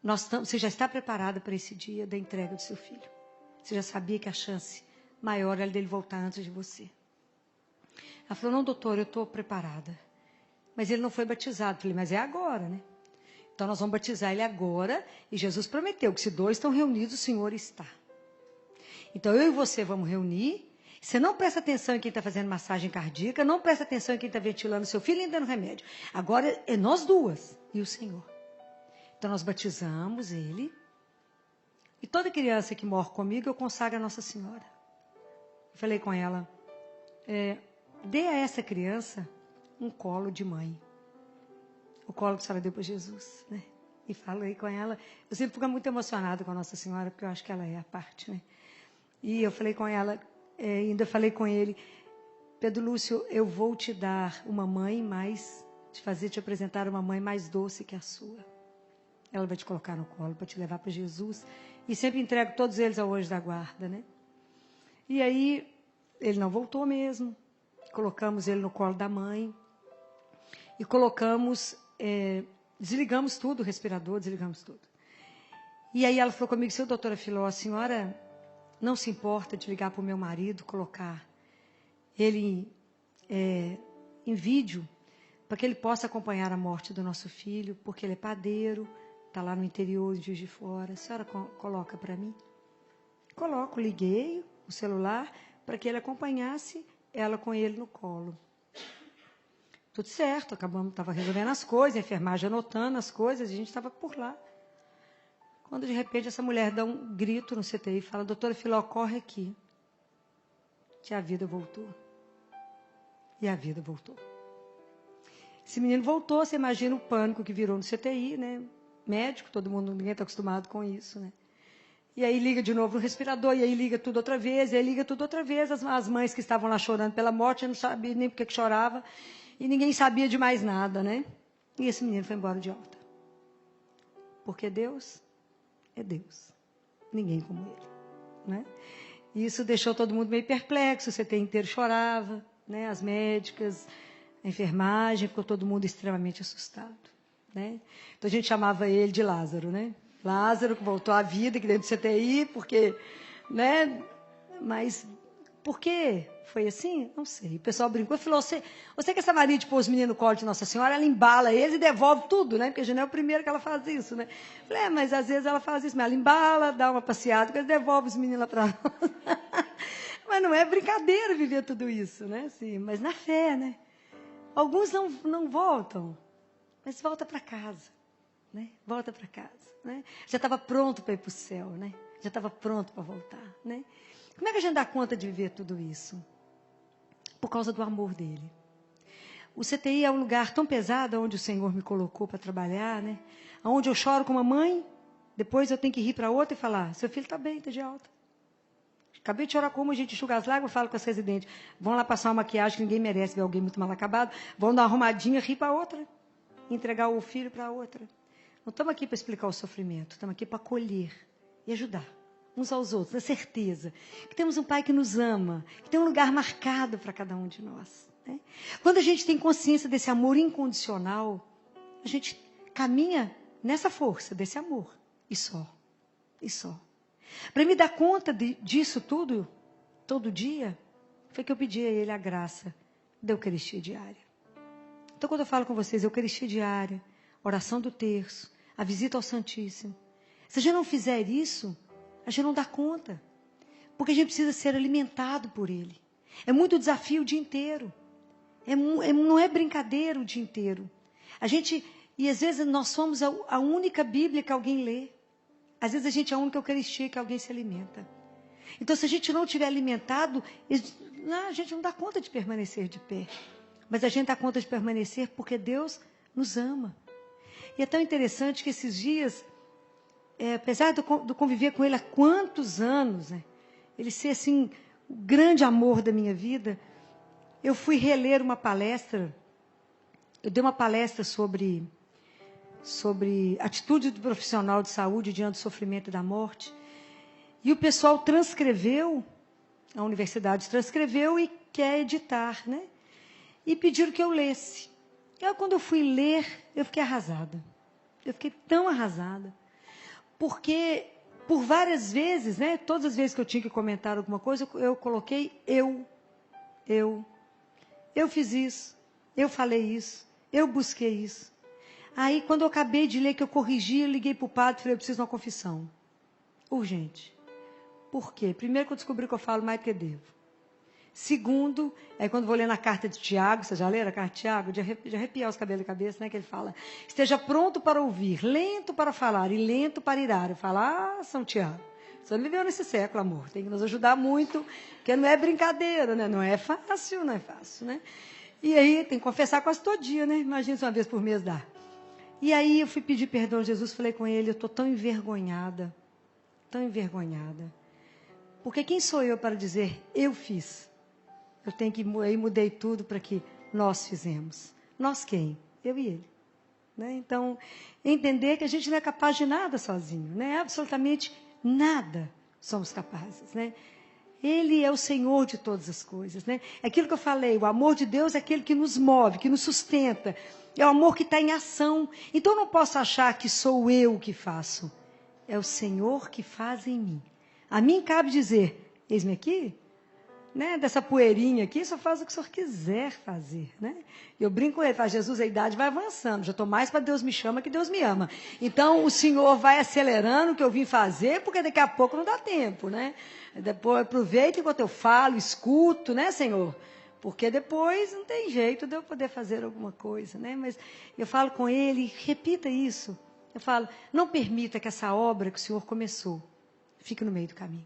você já está preparada para esse dia da entrega do seu filho. Você já sabia que a chance maior era dele voltar antes de você. Ela falou, não, doutor, eu estou preparada. Mas ele não foi batizado. Eu falei, mas é agora, né? Então nós vamos batizar ele agora. E Jesus prometeu que se 2 estão reunidos, o Senhor está. Então eu e você vamos reunir. Você não presta atenção em quem está fazendo massagem cardíaca, não presta atenção em quem está ventilando seu filho e dando remédio. Agora é nós duas e o Senhor. Então nós batizamos ele. E toda criança que morre comigo, eu consagro a Nossa Senhora. Eu falei com ela, dê a essa criança um colo de mãe. O colo que a senhora deu para Jesus, né? E falei com ela. Eu sempre fico muito emocionada com a Nossa Senhora, porque eu acho que ela é a parte, né? E eu falei com ela, ainda falei com ele, Pedro Lúcio, eu vou te dar uma mãe mais, te apresentar uma mãe mais doce que a sua. Ela vai te colocar no colo para te levar para Jesus. E sempre entrego todos eles ao anjo da guarda, né? E aí, ele não voltou mesmo. Colocamos ele no colo da mãe. E colocamos, desligamos tudo, o respirador, desligamos tudo. E aí ela falou comigo, seu doutora Filó, a senhora não se importa de ligar para o meu marido, colocar ele em vídeo, para que ele possa acompanhar a morte do nosso filho, porque ele é padeiro, está lá no interior, em Juiz de Fora. A senhora coloca para mim? Coloco, liguei o celular para que ele acompanhasse ela com ele no colo. Tudo certo, estava resolvendo as coisas, a enfermagem anotando as coisas, a gente estava por lá. Quando, de repente, essa mulher dá um grito no CTI e fala, doutora Filó, corre aqui, que a vida voltou. E a vida voltou. Esse menino voltou, você imagina o pânico que virou no CTI, né? Médico, todo mundo, ninguém está acostumado com isso, né? E aí liga de novo no respirador, e aí liga tudo outra vez, e aí liga tudo outra vez. As mães que estavam lá chorando pela morte, não sabiam nem por que chorava, e ninguém sabia de mais nada, né? E esse menino foi embora de alta. Porque Deus é Deus. Ninguém como Ele, né? E isso deixou todo mundo meio perplexo, o CT inteiro chorava, né? As médicas, a enfermagem, ficou todo mundo extremamente assustado, né? Então a gente chamava ele de Lázaro, né? Lázaro que voltou à vida, que dentro do CTI, porque, né? Mas por que foi assim? Não sei. O pessoal brincou e falou, você que essa Maria de pôr os meninos no colo de Nossa Senhora, ela embala eles e devolve tudo, né? Porque a gente não é o primeiro que ela faz isso, né? Eu falei, mas às vezes ela faz isso, mas ela embala, dá uma passeada, depois devolve os meninos lá para nós. Mas não é brincadeira viver tudo isso, né? Sim, mas na fé, né? Alguns não voltam, mas volta para casa, né? Volta para casa, né? Já estava pronto para ir para o céu, né? Já estava pronto para voltar, né? Como é que a gente dá conta de viver tudo isso? Por causa do amor dele. O CTI é um lugar tão pesado onde o Senhor me colocou para trabalhar, né? Onde eu choro com uma mãe, depois eu tenho que rir para outra e falar, seu filho está bem, está de alta. Acabei de chorar com uma, a gente enxuga as lágrimas, falo com as residentes, vão lá passar uma maquiagem que ninguém merece ver alguém muito mal acabado, vão dar uma arrumadinha, rir para outra, entregar o filho para outra. Não estamos aqui para explicar o sofrimento, estamos aqui para acolher e ajudar uns aos outros, na certeza que temos um Pai que nos ama, que tem um lugar marcado para cada um de nós, né? Quando a gente tem consciência desse amor incondicional, a gente caminha nessa força desse amor, e só. Para me dar conta disso tudo, todo dia, foi que eu pedi a Ele a graça da Eucaristia diária. Então, quando eu falo com vocês, Eucaristia diária, oração do terço, a visita ao Santíssimo, se a gente não fizer isso, a gente não dá conta. Porque a gente precisa ser alimentado por Ele. É muito desafio o dia inteiro. Não é brincadeira o dia inteiro. E às vezes nós somos a única Bíblia que alguém lê. Às vezes a gente é a única Eucaristia que alguém se alimenta. Então, se a gente não estiver alimentado, a gente não dá conta de permanecer de pé. Mas a gente dá conta de permanecer porque Deus nos ama. E é tão interessante que esses dias, apesar de eu conviver com Ele há quantos anos, né, Ele ser assim, o grande amor da minha vida, eu fui reler uma palestra. Eu dei uma palestra sobre atitude do profissional de saúde diante do sofrimento e da morte. E o pessoal transcreveu, a universidade transcreveu e quer editar, né? E pediram que eu lesse. Quando eu fui ler, eu fiquei arrasada. Eu fiquei tão arrasada. porque por várias vezes, né, todas as vezes que eu tinha que comentar alguma coisa, eu coloquei eu fiz isso, eu falei isso, eu busquei isso. Aí, quando eu acabei de ler que eu corrigi, eu liguei para o padre e falei, eu preciso de uma confissão. Urgente. Por quê? Primeiro que eu descobri que eu falo mais do que devo. Segundo, quando vou ler na carta de Tiago, você já leram a carta de Tiago? De arrepiar os cabelos da cabeça, né? Que ele fala, esteja pronto para ouvir, lento para falar e lento para irar. Eu falo, São Tiago, você não viveu nesse século, amor. Tem que nos ajudar muito, porque não é brincadeira, né? Não é fácil, né? E aí, tem que confessar quase todo dia, né? Imagina se uma vez por mês dá. E aí, eu fui pedir perdão a Jesus, falei com ele, eu estou tão envergonhada. Porque quem sou eu para dizer, eu fiz? Eu tenho que, aí mudei tudo para que nós fizemos. Nós quem? Eu e ele. Né? Então, entender que a gente não é capaz de nada sozinho. Né? Absolutamente nada somos capazes. Né? Ele é o Senhor de todas as coisas. Né? É aquilo que eu falei, o amor de Deus é aquele que nos move, que nos sustenta. É o amor que está em ação. Então, eu não posso achar que sou eu que faço. É o Senhor que faz em mim. A mim cabe dizer, eis-me aqui, né, dessa poeirinha aqui, só faz o que o Senhor quiser fazer. Né? Eu brinco com ele, falo, Jesus, a idade vai avançando, já estou mais para Deus me chama que Deus me ama. Então, o Senhor vai acelerando o que eu vim fazer, porque daqui a pouco não dá tempo. Né? Depois, aproveita enquanto eu falo, escuto, né, Senhor? Porque depois não tem jeito de eu poder fazer alguma coisa. Né? Mas eu falo com ele, repita isso. Eu falo, não permita que essa obra que o Senhor começou fique no meio do caminho.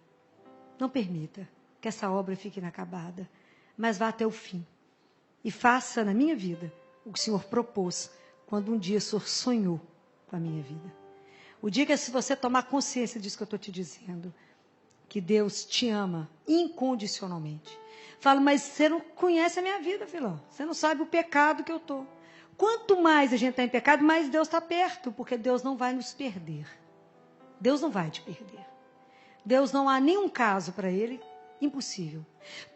Não permita que essa obra fique inacabada, mas vá até o fim. E faça na minha vida o que o Senhor propôs quando um dia o Senhor sonhou com a minha vida. O dia que se você tomar consciência disso que eu estou te dizendo, que Deus te ama incondicionalmente. Falo, mas você não conhece a minha vida, filão. Você não sabe o pecado que eu estou. Quanto mais a gente está em pecado, mais Deus está perto, porque Deus não vai nos perder. Deus não vai te perder. Deus não há nenhum caso para Ele impossível.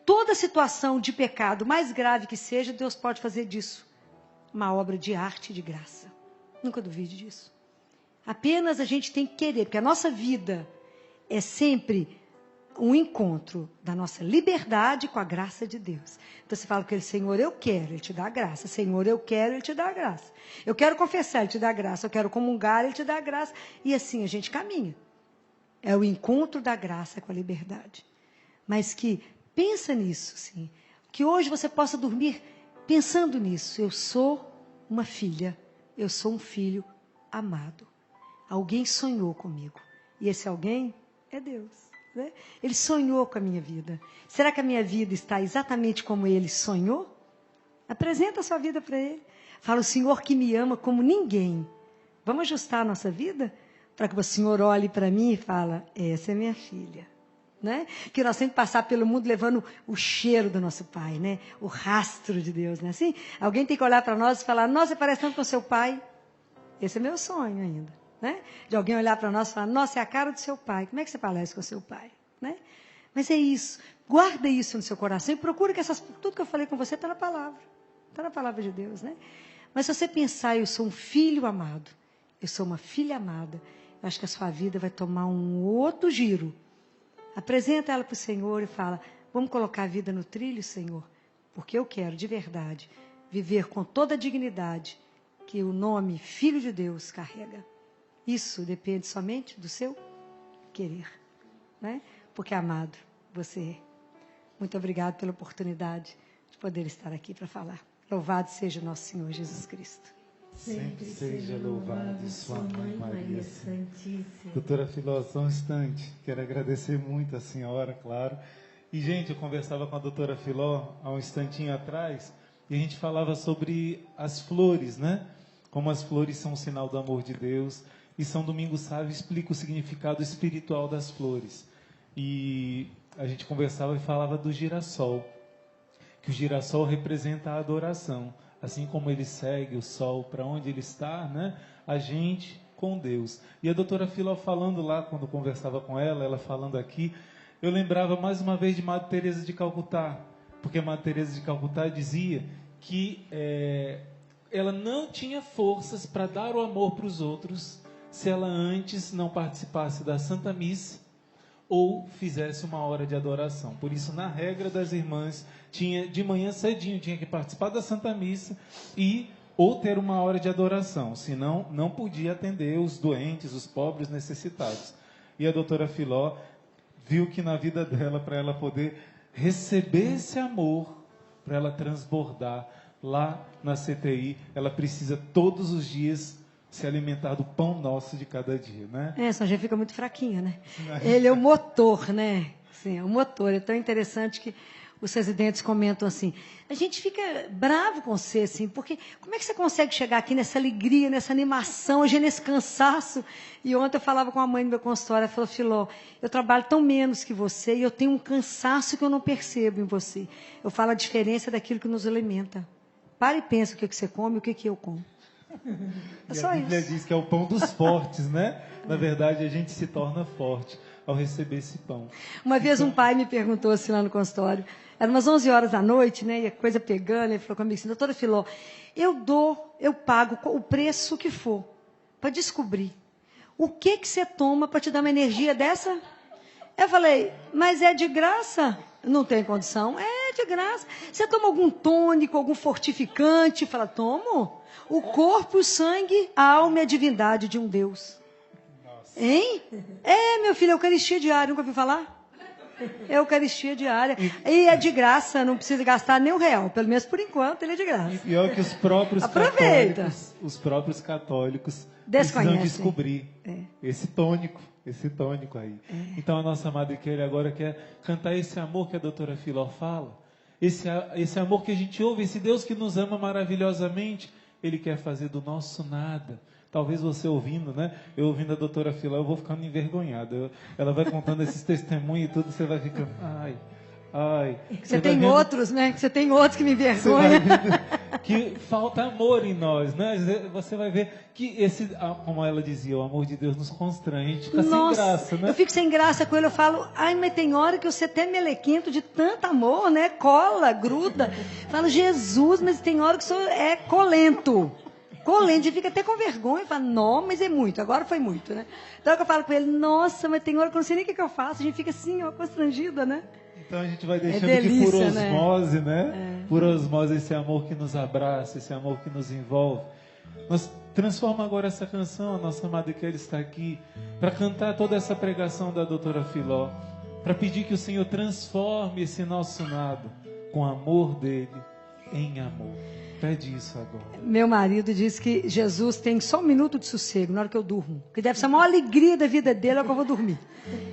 Toda situação de pecado, mais grave que seja, Deus pode fazer disso uma obra de arte e de graça. Nunca duvide disso. Apenas a gente tem que querer, porque a nossa vida é sempre um encontro da nossa liberdade com a graça de Deus. Então você fala com ele, Senhor, eu quero, Ele te dá a graça. Senhor, eu quero, Ele te dá a graça. Eu quero confessar, Ele te dá a graça. Eu quero comungar, Ele te dá a graça. E assim a gente caminha. É o encontro da graça com a liberdade. Mas que pensa nisso, sim. Que hoje você possa dormir pensando nisso. Eu sou uma filha, eu sou um filho amado. Alguém sonhou comigo. E esse alguém é Deus. Né? Ele sonhou com a minha vida. Será que a minha vida está exatamente como Ele sonhou? Apresenta a sua vida para Ele. Fala, o Senhor que me ama como ninguém. Vamos ajustar a nossa vida? Para que o Senhor olhe para mim e fala, essa é minha filha. Né? Que nós temos que passar pelo mundo levando o cheiro do nosso pai, né? O rastro de Deus. Né? Assim, alguém tem que olhar para nós e falar, nossa, você parece tanto com seu pai. Esse é meu sonho ainda. Né? De alguém olhar para nós e falar, nossa, é a cara do seu pai. Como é que você parece com seu pai? Né? Mas é isso. Guarda isso no seu coração e procura que tudo que eu falei com você está na palavra. Está na palavra de Deus. Né? Mas se você pensar, eu sou um filho amado, eu sou uma filha amada, eu acho que a sua vida vai tomar um outro giro. Apresenta ela para o Senhor e fala, vamos colocar a vida no trilho, Senhor, porque eu quero, de verdade, viver com toda a dignidade que o nome Filho de Deus carrega. Isso depende somente do seu querer, né? Porque, amado, você é. Muito obrigado pela oportunidade de poder estar aqui para falar. Louvado seja o nosso Senhor Jesus Cristo. Sempre seja louvado sua mãe Maria Santíssima. Doutora Filó, só um instante. Quero agradecer muito a senhora, claro. E, gente, eu conversava com a doutora Filó há um instantinho atrás e a gente falava sobre as flores, né? Como as flores são um sinal do amor de Deus. E São Domingos Sávio explica o significado espiritual das flores. E a gente conversava e falava do girassol. Que o girassol representa a adoração. Assim como ele segue o sol para onde ele está, né? A gente com Deus. E a doutora Filó falando lá, quando conversava com ela falando aqui, eu lembrava mais uma vez de Madre Teresa de Calcutá, porque a Madre Teresa de Calcutá dizia que ela não tinha forças para dar o amor para os outros se ela antes não participasse da Santa Missa ou fizesse uma hora de adoração. Por isso, na regra das irmãs, de manhã cedinho tinha que participar da Santa Missa ou ter uma hora de adoração, senão não podia atender os doentes, os pobres, necessitados. E a doutora Filó viu que na vida dela, para ela poder receber esse amor, para ela transbordar lá na CTI, ela precisa todos os dias se alimentar do pão nosso de cada dia, né? Só já fica muito fraquinha, né? Ele é o motor, né? Sim, é o motor. É tão interessante que os residentes comentam assim, a gente fica bravo com você, assim, porque como é que você consegue chegar aqui nessa alegria, nessa animação, hoje nesse cansaço? E ontem eu falava com a mãe do meu consultório, ela falou, Filó, eu trabalho tão menos que você e eu tenho um cansaço que eu não percebo em você. Eu falo a diferença daquilo que nos alimenta. Para e pensa o que você come e o que eu como. É só a Bíblia isso. diz que é o pão dos fortes, né? Na verdade, a gente se torna forte ao receber esse pão. Uma vez um pai me perguntou assim lá no consultório, eram umas 11 horas da noite, né, e a coisa pegando, ele falou comigo assim, doutora Filó, eu pago o preço que for para descobrir o que você toma para te dar uma energia dessa. Eu falei, mas é de graça? Não tem condição? É de graça. Você toma algum tônico, algum fortificante? Fala, tomo. O corpo, o sangue, a alma e a divindade de um Deus. Nossa. Hein? Meu filho, Eucaristia diária, nunca ouviu falar? Eucaristia diária. E é de graça, não precisa gastar nem R$1. Pelo menos por enquanto ele é de graça. E pior que os próprios católicos precisam descobrir esse tônico aí. Então a nossa Madre Kelly agora quer cantar esse amor que a doutora Filó fala. Esse amor que a gente ouve, esse Deus que nos ama maravilhosamente, Ele quer fazer do nosso nada. Talvez você ouvindo, né? Eu ouvindo a doutora Filó, eu vou ficando envergonhado. Ela vai contando esses testemunhos e tudo, você vai ficando, ai. Você tem outros, né? Você tem outros que me envergonham. Que falta amor em nós, né? Você vai ver que como ela dizia, o amor de Deus nos constrange, a gente fica sem graça, né? Eu fico sem graça com ele, eu falo, mas tem hora que você até melequento de tanto amor, né? Cola, gruda. Falo, Jesus, mas tem hora que o senhor é colento. Colente, fica até com vergonha, fala, não, mas é muito, agora foi muito, né? Então eu falo com ele, nossa, mas tem hora que eu não sei nem o que eu faço, a gente fica assim, ó, constrangida, né? Então a gente vai deixando que por osmose, né? Por osmose, esse amor que nos abraça, esse amor que nos envolve. Nós transforma agora essa canção, a nossa Madre Kelly está aqui para cantar toda essa pregação da doutora Filó, para pedir que o Senhor transforme esse nosso nada com o amor dele em amor. Pede isso agora. Meu marido diz que Jesus tem só um minuto de sossego na hora que eu durmo. Que deve ser a maior alegria da vida dele é que eu vou dormir.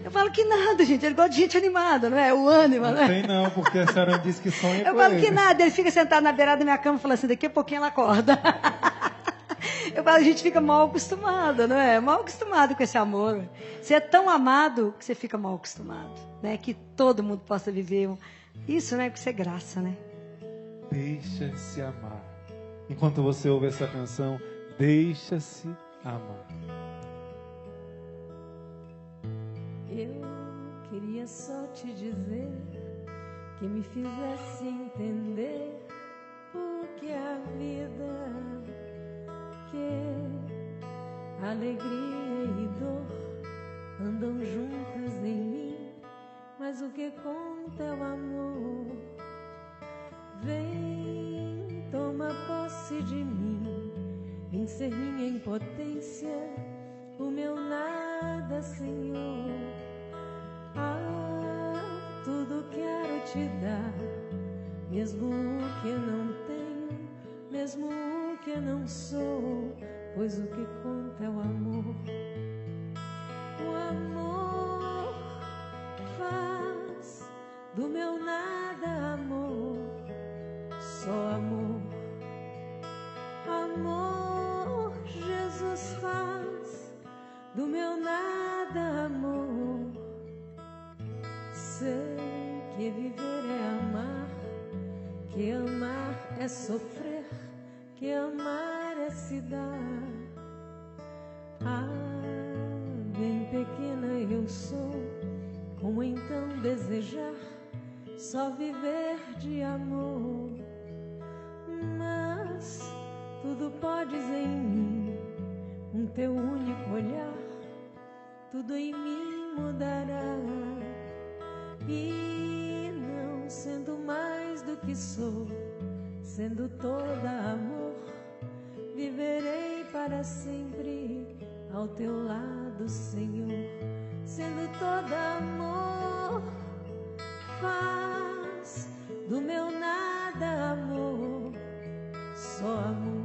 Eu falo que nada, gente. Ele gosta de gente animada, não é? O ânimo, não é? Não tem não, porque a senhora disse que sonha com ele. Eu falo que nada. Ele fica sentado na beirada da minha cama e fala assim, daqui a pouquinho ela acorda. Eu falo, a gente fica mal acostumada, não é? Mal acostumado com esse amor. Você é tão amado que você fica mal acostumado. Né? Que todo mundo possa viver isso, né? Porque isso é graça, né? Deixa-se amar. Enquanto você ouve essa canção, deixa-se amar. Eu queria só te dizer que me fizesse entender o que é a vida, que alegria e dor andam juntas em mim, mas o que conta é o amor. Vem, toma posse de mim, em ser minha impotência, o meu nada, Senhor. Tudo quero te dar, mesmo o que não tenho, mesmo o que não sou, pois o que conta é o amor. O amor faz do meu nada amor. Só amor, amor, Jesus faz do meu nada amor. Sei que viver é amar, que amar é sofrer, que amar é se dar. Bem pequena eu sou, como então desejar só viver de amor? Mas tudo podes em mim, um teu único olhar tudo em mim mudará. E não sendo mais do que sou, sendo toda amor, viverei para sempre ao teu lado, Senhor. Sendo toda amor, faz do meu nada amor, só amor.